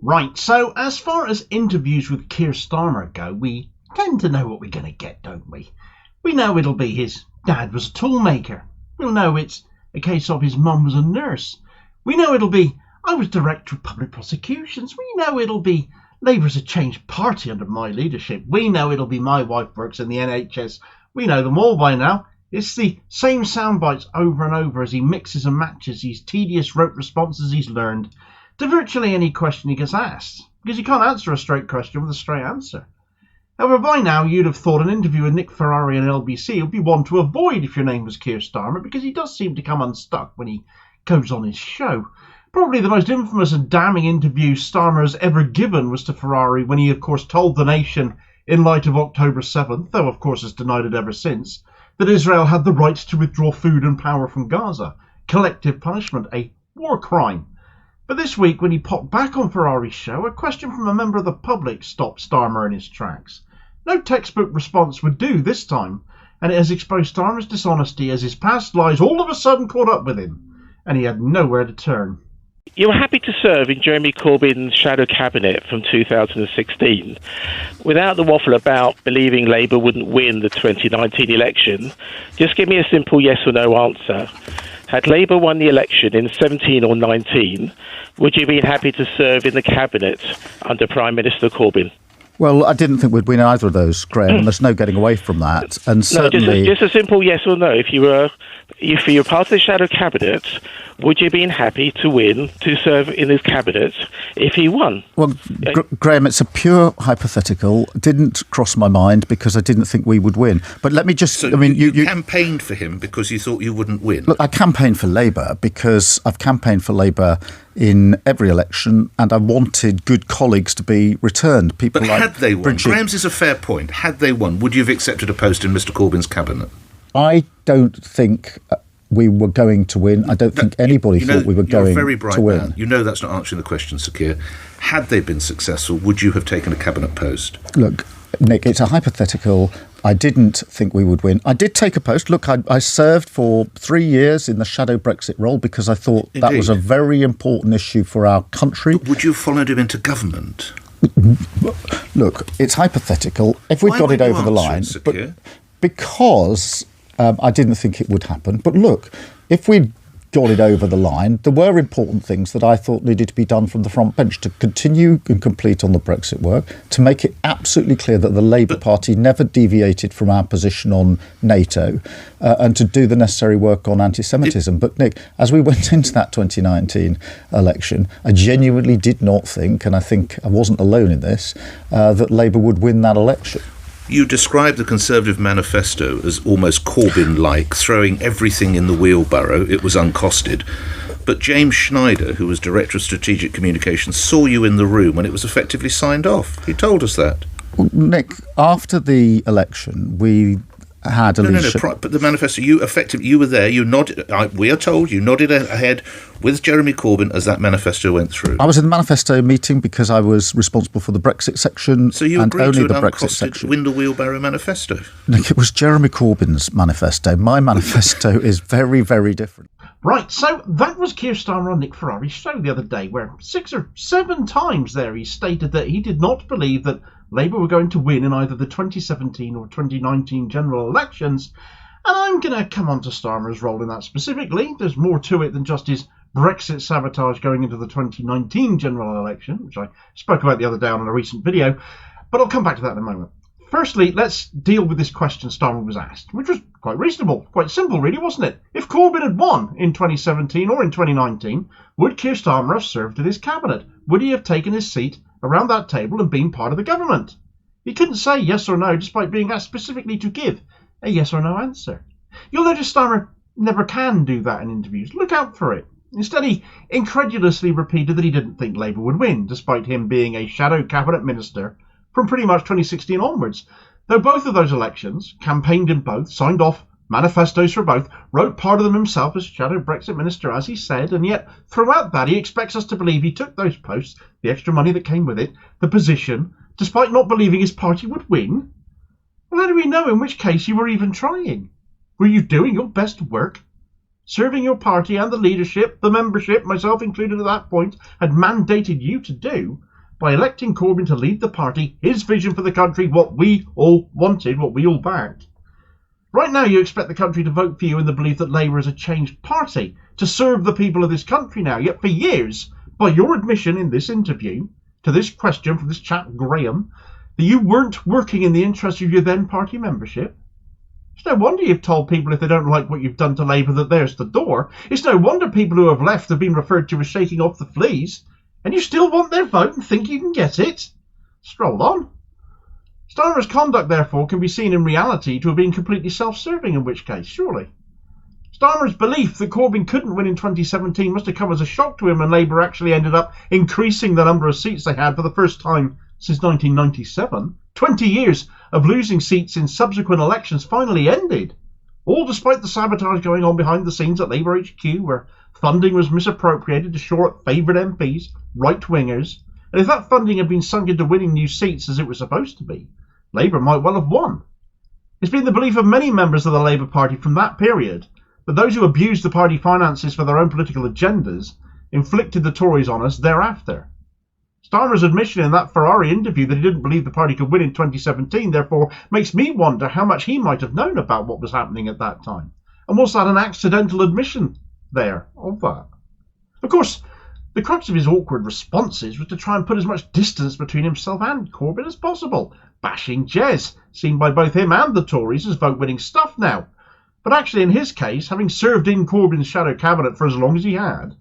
Right, so as far as interviews with Keir Starmer go, we tend to know what we're going to get, don't we? We know it'll be his dad was a toolmaker. We'll know it's a case of his mum was a nurse. We know it'll be I was Director of Public Prosecutions. We know it'll be Labour's a changed party under my leadership. We know it'll be my wife works in the NHS. We know them all by now. It's the same soundbites over and over as he mixes and matches these tedious rote responses he's learned to virtually any question he gets asked, because you can't answer a straight question with a straight answer. However, by now you'd have thought an interview with Nick Ferrari on LBC would be one to avoid if your name was Keir Starmer, because he does seem to come unstuck when he goes on his show. Probably the most infamous and damning interview Starmer has ever given was to Ferrari when he, of course, told the nation, in light of October 7th, though of course has denied it ever since, that Israel had the right to withdraw food and power from Gaza. Collective punishment, a war crime. But this week, when he popped back on Ferrari's show, a question from a member of the public stopped Starmer in his tracks. No textbook response would do this time, and it has exposed Starmer's dishonesty as his past lies all of a sudden caught up with him, and he had nowhere to turn. You were happy to serve in Jeremy Corbyn's shadow cabinet from 2016 without the waffle about believing Labour wouldn't win the 2019 election. Just give me a simple yes or no answer. Had Labour won the election in 17 or 19, would you be happy to serve in the cabinet under Prime Minister Corbyn? Well, I didn't think we'd win either of those, Graham, and there's no getting away from that. And certainly, just a simple yes or no. If you were part of the shadow cabinet, would you have been happy to serve in his cabinet if he won? Well, Graham, it's a pure hypothetical. Didn't cross my mind because I didn't think we would win. But let me just... So you campaigned for him because you thought you wouldn't win? Look, I campaigned for Labour because I've campaigned for Labour in every election, and I wanted good colleagues to be returned. People but like had they won? Graham's is a fair point. Had they won, would you have accepted a post in Mr Corbyn's cabinet? I don't think we were going to win. I don't think anybody thought we were going very bright to win. Man. You know that's not answering the question, Sir Keir. Had they been successful, would you have taken a cabinet post? Look, Nick, it's a hypothetical. I didn't think we would win. I did take a post. Look, I served for 3 years in the shadow Brexit role because I thought that was a very important issue for our country. But would you have followed him into government? Look, it's hypothetical. If we got it over the line, but because I didn't think it would happen. But look, if we got it over the line, there were important things that I thought needed to be done from the front bench to continue and complete on the Brexit work, to make it absolutely clear that the Labour Party never deviated from our position on NATO, and to do the necessary work on anti-Semitism. But Nick, as we went into that 2019 election, I genuinely did not think, and I think I wasn't alone in this, that Labour would win that election. You described the Conservative manifesto as almost Corbyn-like, throwing everything in the wheelbarrow. It was uncosted. But James Schneider, who was Director of Strategic Communications, saw you in the room when it was effectively signed off. He told us that. Well, Nick, after the election, we had a leadership... But the manifesto, you were there, you nodded, we are told, you nodded ahead with Jeremy Corbyn as that manifesto went through. I was in the manifesto meeting because I was responsible for the Brexit section. So you and agreed only to the an Brexit uncosted section. window wheelbarrow manifesto? Nick, it was Jeremy Corbyn's manifesto. My manifesto is very, very different. Right, so that was Keir Starmer on Nick Ferrari's show the other day, where 6 or 7 times there he stated that he did not believe that Labour were going to win in either the 2017 or 2019 general elections. And I'm going to come on to Starmer's role in that specifically. There's more to it than just his Brexit sabotage going into the 2019 general election, which I spoke about the other day on a recent video, but I'll come back to that in a moment. Firstly, let's deal with this question Starmer was asked, which was quite reasonable, quite simple really, wasn't it? If Corbyn had won in 2017 or in 2019, would Keir Starmer have served in his cabinet? Would he have taken his seat around that table and been part of the government? He couldn't say yes or no despite being asked specifically to give a yes or no answer. You'll notice Starmer never can do that in interviews. Look out for it. Instead, he incredulously repeated that he didn't think Labour would win, despite him being a shadow cabinet minister from pretty much 2016 onwards. Though both of those elections, campaigned in both, signed off manifestos for both, wrote part of them himself as shadow Brexit minister, as he said, and yet throughout that he expects us to believe he took those posts, the extra money that came with it, the position, despite not believing his party would win. Well, how do we know in which case you were even trying? Were you doing your best work? Serving your party and the leadership, the membership, myself included at that point, had mandated you to do? by electing Corbyn to lead the party, his vision for the country, what we all wanted, what we all backed. Right now you expect the country to vote for you in the belief that Labour is a changed party, to serve the people of this country now. Yet for years, by your admission in this interview, to this question from this chap Graham, that you weren't working in the interest of your then party membership. It's no wonder you've told people if they don't like what you've done to Labour that there's the door. It's no wonder people who have left have been referred to as shaking off the fleas. And you still want their vote and think you can get it? Stroll on. Starmer's conduct, therefore, can be seen in reality to have been completely self-serving, in which case, surely. Starmer's belief that Corbyn couldn't win in 2017 must have come as a shock to him, and Labour actually ended up increasing the number of seats they had for the first time since 1997. 20 years of losing seats in subsequent elections finally ended, all despite the sabotage going on behind the scenes at Labour HQ, where funding was misappropriated to shore up favoured MPs, right-wingers, and if that funding had been sunk into winning new seats as it was supposed to be, Labour might well have won. It's been the belief of many members of the Labour Party from that period that those who abused the party finances for their own political agendas inflicted the Tories on us thereafter. Starmer's admission in that Ferrari interview that he didn't believe the party could win in 2017 therefore makes me wonder how much he might have known about what was happening at that time. And was that an accidental admission there of that? Of course, the crux of his awkward responses was to try and put as much distance between himself and Corbyn as possible, bashing Jez, seen by both him and the Tories as vote-winning stuff now. But actually, in his case, having served in Corbyn's shadow cabinet for as long as he had,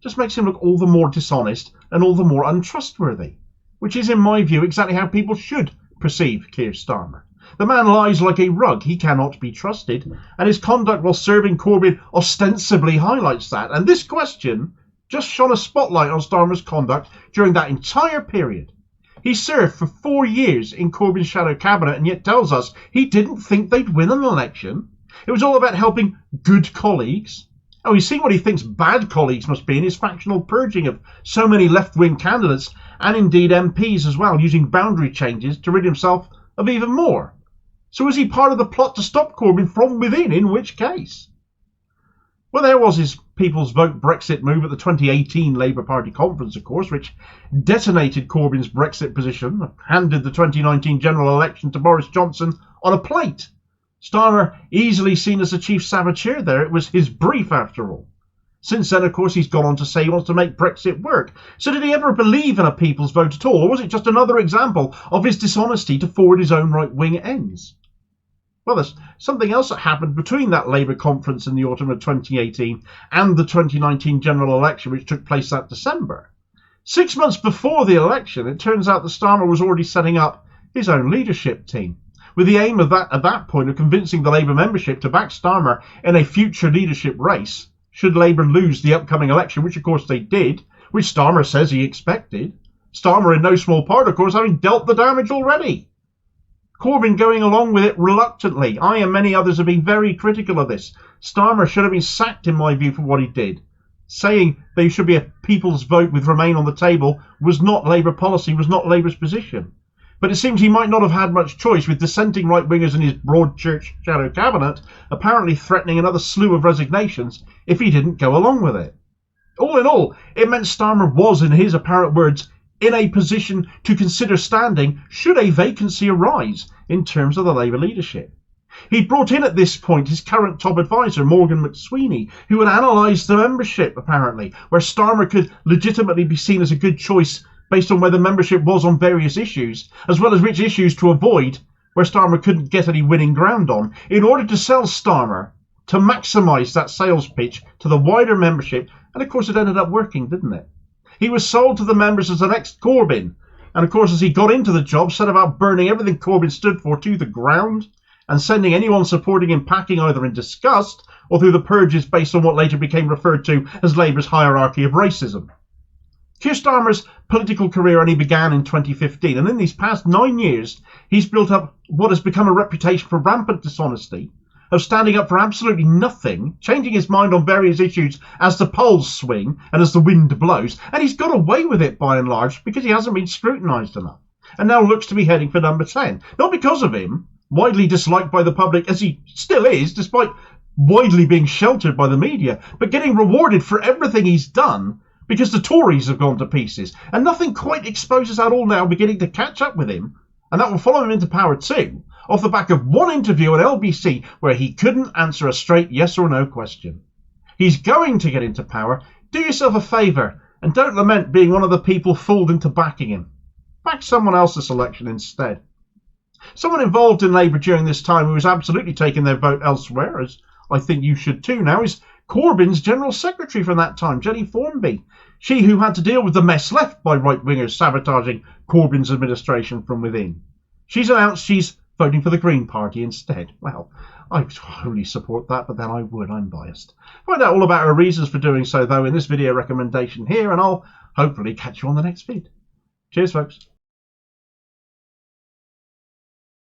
just makes him look all the more dishonest and all the more untrustworthy, which is, in my view, exactly how people should perceive Keir Starmer. The man lies like a rug, he cannot be trusted, and his conduct while serving Corbyn ostensibly highlights that. And this question just shone a spotlight on Starmer's conduct during that entire period. He served for 4 years in Corbyn's shadow cabinet and yet tells us he didn't think they'd win an election. It was all about helping good colleagues. Oh, he's seen what he thinks bad colleagues must be in his factional purging of so many left-wing candidates and indeed MPs as well, using boundary changes to rid himself of even more. So was he part of the plot to stop Corbyn from within, in which case? Well, there was his People's Vote Brexit move at the 2018 Labour Party conference, of course, which detonated Corbyn's Brexit position, handed the 2019 general election to Boris Johnson on a plate. Starmer easily seen as the chief saboteur there. It was his brief, after all. Since then, of course, he's gone on to say he wants to make Brexit work. So did he ever believe in a people's vote at all, or was it just another example of his dishonesty to forward his own right-wing ends? Well, there's something else that happened between that Labour conference in the autumn of 2018 and the 2019 general election, which took place that December. 6 months before the election, it turns out that Starmer was already setting up his own leadership team, with the aim of that at that point of convincing the Labour membership to back Starmer in a future leadership race, should Labour lose the upcoming election, which of course they did, which Starmer says he expected. Starmer in no small part, of course, having dealt the damage already. Corbyn going along with it reluctantly. I and many others have been very critical of this. Starmer should have been sacked, in my view, for what he did. Saying there should be a people's vote with Remain on the table was not Labour policy, was not Labour's position. But it seems he might not have had much choice, with dissenting right-wingers in his broad church shadow cabinet apparently threatening another slew of resignations if he didn't go along with it. All in all, it meant Starmer was, in his apparent words, in a position to consider standing should a vacancy arise in terms of the Labour leadership. He'd brought in at this point his current top advisor, Morgan McSweeney, who had analysed the membership, apparently, where Starmer could legitimately be seen as a good choice based on where the membership was on various issues, as well as which issues to avoid where Starmer couldn't get any winning ground on, in order to sell Starmer, to maximise that sales pitch to the wider membership, and of course it ended up working, didn't it? He was sold to the members as the next Corbyn, and of course as he got into the job, set about burning everything Corbyn stood for to the ground, and sending anyone supporting him packing either in disgust or through the purges based on what later became referred to as Labour's hierarchy of racism. Keir Starmer's political career only began in 2015, and in these past 9 years, he's built up what has become a reputation for rampant dishonesty, of standing up for absolutely nothing, changing his mind on various issues as the polls swing and as the wind blows, and he's got away with it by and large because he hasn't been scrutinised enough, and now looks to be heading for number 10. Not because of him, widely disliked by the public as he still is, despite widely being sheltered by the media, but getting rewarded for everything he's done because the Tories have gone to pieces, and nothing quite exposes that all now beginning to catch up with him, and that will follow him into power too, off the back of one interview on LBC where he couldn't answer a straight yes or no question. He's going to get into power. Do yourself a favour and don't lament being one of the people fooled into backing him. Back someone else this election instead. Someone involved in Labour during this time who was absolutely taking their vote elsewhere, as I think you should too now, is Corbyn's General Secretary from that time, Jenny Formby. She who had to deal with the mess left by right-wingers sabotaging Corbyn's administration from within. She's announced she's voting for the Green Party instead. Well, I wholly support that, but then I'm biased. Find out all about her reasons for doing so, though, in this video recommendation here, and I'll hopefully catch you on the next feed. Cheers, folks.